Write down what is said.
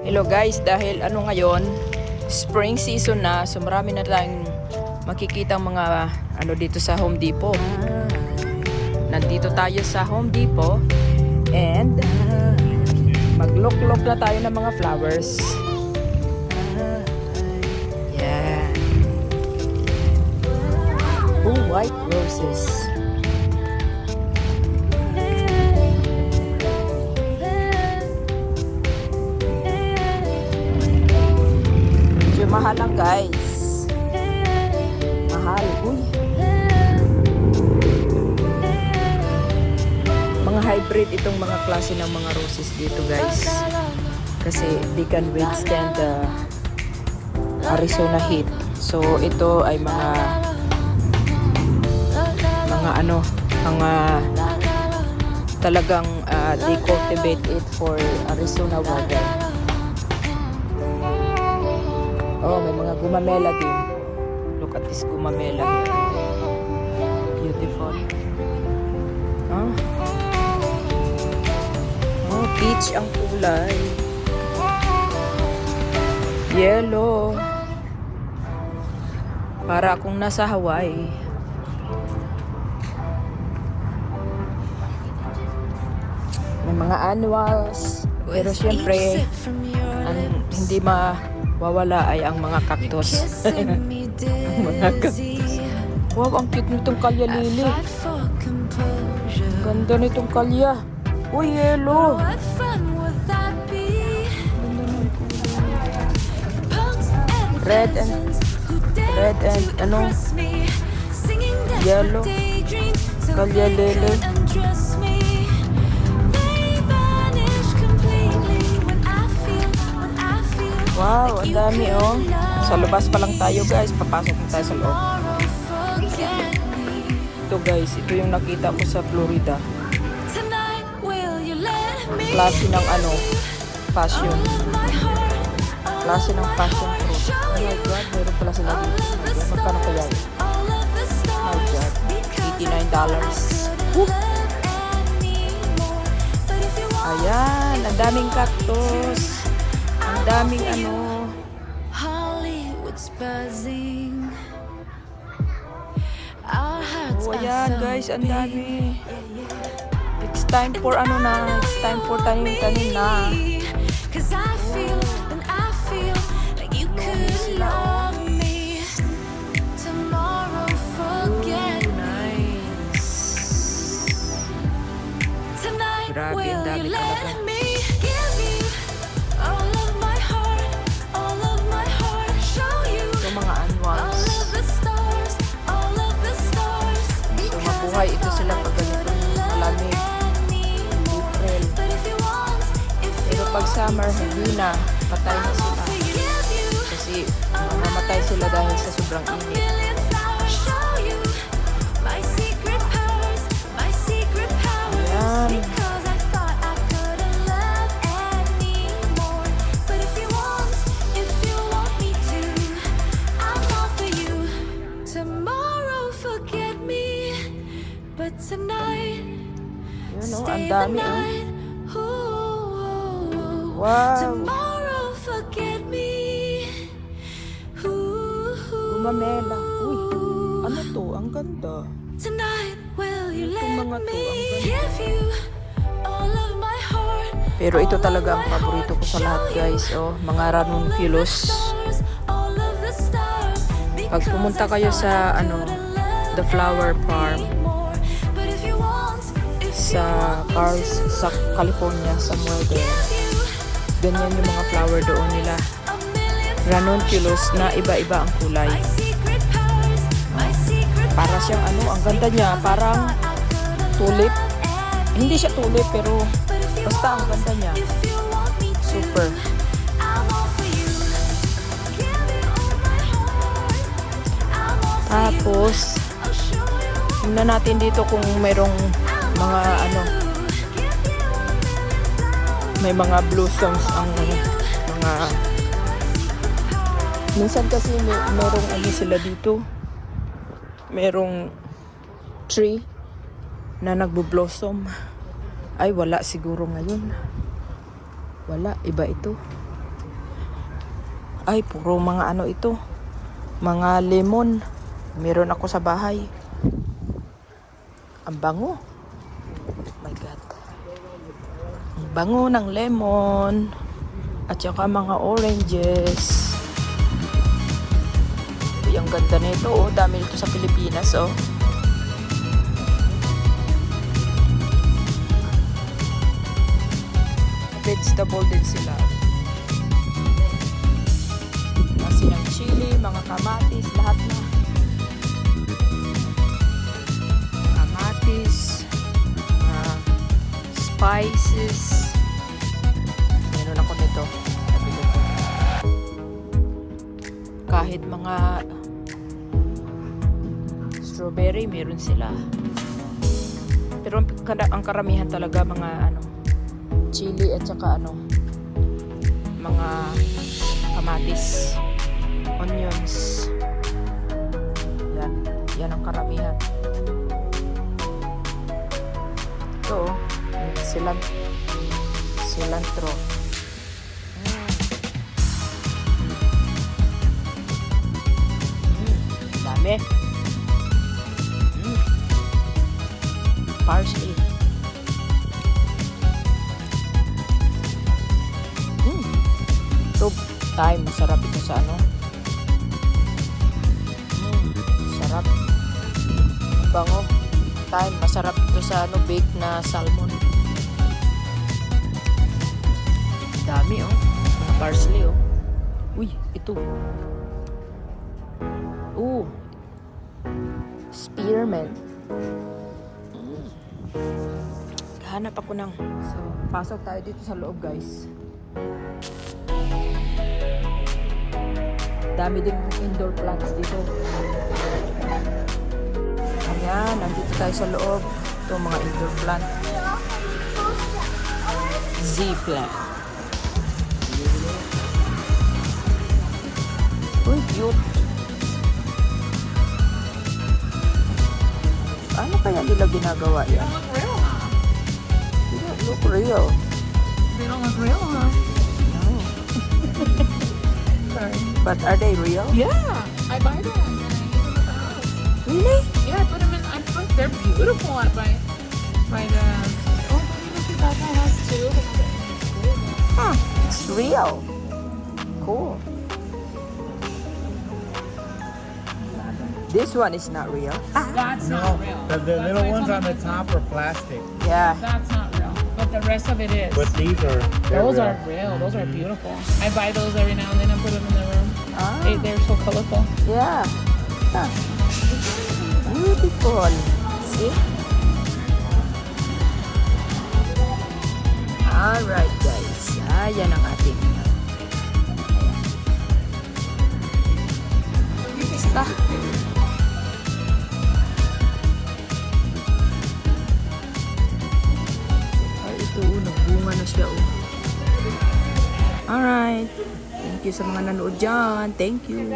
Hello guys, dahil ngayon, spring season na, so marami na tayong makikita mga dito sa Home Depot. Nandito tayo sa Home Depot and mag-look-look na tayo ng mga flowers. Yeah. Oh, white roses. Mahal lang guys. Mahal. Uy. Mga hybrid itong mga klase ng mga roses dito guys. Kasi they can withstand the Arizona heat. So ito ay mga talagang they cultivate it for Arizona weather. Oh, may mga gumamela din. Look at this gumamela here. Beautiful. Oh. Oh, peach ang kulay. Yellow. Para akong nasa Hawaii. May mga annuals. Pero syempre, hindi mawawala ay ang mga cactus. Mga cactus. Wow, ang cute nitong kalya, Lily. Ganda nitong kalya. Uy, yellow. Red and yellow. Kalya, Lily. Wow, ang dami oh. Sa labas pa lang tayo guys. Papasok na tayo sa loob. Ito guys, ito yung nakita ko sa Florida. Klase ng passion. Klase ng passion fruit. Oh my God, meron pala sila dito. Magkano kaya yun? Oh my God, $89. Woo! Ayan, ang daming cactus. Ang daming Hollywood's buzzing. Oh, ayan guys, ang dami. It's time for It's time for tanim na. Cause I feel like you could love me. Tomorrow forget me. Tonight will you let me give you all of my heart, all of my heart, show you mga annuals. All of the stars. So mabuhay ito sila pag ganito malamig. April. Pero pag summer, hindi na. Patay na sila. Kasi mamatay sila dahil sa sobrang init. Ayan. Tonight, ang dami wow. Tomorrow forget me. Gumamela. Uy, ano to? Ang ganda. Tonight will you let me give you all of my heart. Pero ito talaga ang paborito ko sa lahat guys. Oh, mga ranunculus. Pag pumunta kayo sa the flower farm sa California, somewhere there. Ganyan yung mga flower doon nila. Ranunculus na iba-iba ang kulay. Para siyang ang ganda niya, parang tulip. Hindi siya tulip pero basta ang ganda niya. Super. Tapos, tingnan natin dito kung mayroong mga may mga blossoms ang mga minsan kasi merong sila dito, merong tree na nagbo-blossom. Ay wala siguro ngayon, wala, iba ito. Ay, puro mga ano ito. Mga lemon. Meron ako sa bahay. Ang bango. Oh my God. Ang bango ng lemon. At saka mga oranges. Uy, ang ganda nito. Oh, dami nito sa Pilipinas. Oh. Vegetable din sila. Kasi ng chili, mga kamatis, lahat na. Kamatis, spices. Meron ako nito. Nabili ko. Kahit mga strawberry, meron sila. Pero ang karamihan talaga mga ano, chili at saka ano, mga kamatis, onions. Yan ang karamihan. Ito, cilantro. Dami. Parsley. Ito, thyme. Masarap ito sa ano. Sarap. Bango. Thyme. Masarap ito sa ano, baked na salmon. Dami oh. Mga parsley oh. Uy, ito. Spearmint. Hanap ako ng... So, pasok tayo dito sa loob, guys. Dami din indoor plants dito. Ayan, nandito tayo sa loob. Ito, mga indoor plant. Z-plant. Uy, cute. Ano kaya nila ginagawa yan? They don't look real. They don't look real, huh? No. Sorry. But are they real? Yeah, I buy them and I use them at the house. Really? Yeah, I put them in. They're beautiful. By the. Oh, look at that. That has two. Huh. It's real. Cool. This one is not real. That's No, not real. the That's little why I ones told on you the top are plastic, Yeah. That's not real. But the rest of it is. but these are. they're Those real. are real. Those are beautiful. I buy those every now and then and put them in the room. Ah. They're so colorful. Yeah. Huh. Beautiful. See? Alright guys. Ayan ang ating. Basta. Ay, ito nagbunga na siya Alright. Thank you sa mga nanood dyan. Thank you.